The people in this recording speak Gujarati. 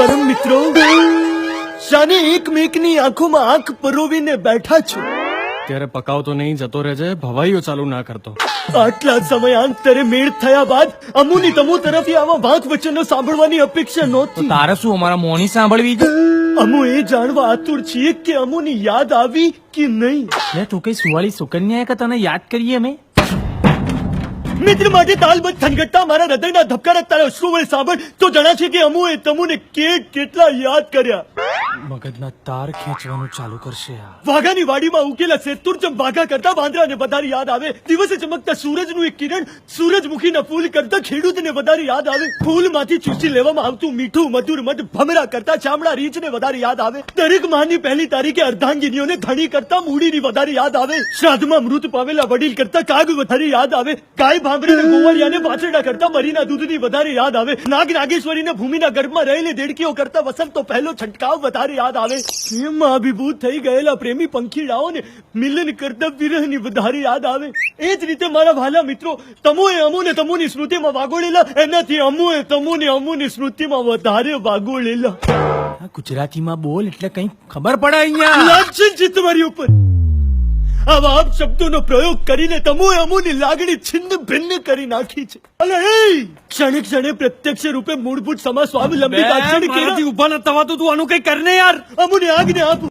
પરમ મિત્રો, શાને એકમેકની આંખોમાં આંખ પરોવીને બેઠા છો, ત્યારે પકાવતો નહીં, જતો રહેજે, ભવાઈઓ ચાલુ ના કરતો. આટલા સમયાંતરે મેળ થયા બાદ અમુની તમુ તરફથી આવા વાંક વચનો સાંભળવાની અપેક્ષા નહોતી. તારે શું અમારા મોની સાંભળવી છે? અમુ એ જાણવા આતુર છીએ કે અમુની યાદ આવી કે નહીં. લે તું કઈ સુવાળી સુકન્યા કે તને યાદ કરીએ અમે? મિત્ર માટે તાલબદ્ધ થનગટતા મારા હૃદયના ધબકારા તારા અશ્રુ વડે સાંભળ તો જણાશે કે અમુએ તમુને કેટલા યાદ કર્યા. મગજના તાર ખેંચવાનું ચાલુ કરશે આ. વાઘાની વાડીમાં ઉકેલા શેતુરજમ વાઘા કરતા વાંદરાને વધારે યાદ આવે. દિવસે ચમકતા સૂરજનું એક કિરણ સૂરજમુખીના ફૂલ કરતા ખેડૂતને વધારે યાદ આવે. ફૂલમાંથી ચૂસી લેવામાં આવતું મીઠું મધુર મધ ભમરા કરતા ચામડા રીંછને વધારે યાદ આવે. દરેક માહની પહેલી તારીખે અર્ધાંગીનીઓને ધણી કરતા મૂડીની વધારે યાદ આવે. શ્રાદ્ધમાં મૃત પામેલા વડીલ કરતા કાગ વધારે યાદ આવે. ગાય ભાંભરીને ગોવાળિયાને વાછરડા કરતા મરીના દૂધની વધારે યાદ આવે. નાગ નાગેશ્વરીને ભૂમિના ગર્ભમાં રહેલી દેડકીઓ કરતા વસંતનો પહેલો છંટકાવ વધારે યાદ આવે. એમાં અભિભૂત થઈ ગયેલા પ્રેમી પંખીડાઓને મિલન કરતા વિરહની વધારે યાદ આવે. એ જ રીતે મારા વહાલા મિત્રો, તમોએ અમુને તમુની સ્મૃતિમાં વાગોળેલા, એનાથી અમુએ તમુને અમુની સ્મૃતિમાં વધારે વાગોળેલા. આ ગુજરાતીમાં બોલ એટલે કઈ ખબર પડે અહીંયા. લાગશે જ તમારી ઉપર. આવા આપ શબ્દોનો પ્રયોગ કરીને તમોએ અમુની લાગણી છિન્ન ભિન્ન કરી નાખી છે. અલે એ ક્ષણે ક્ષણે પ્રત્યક્ષ રૂપે મૂળભૂત સમાજ સ્વાવલંબી લાગણી મારાથી ઊભા ન થવાતું, તું આનું કઈ કરને યાર. અમુને આજ્ઞા આપો.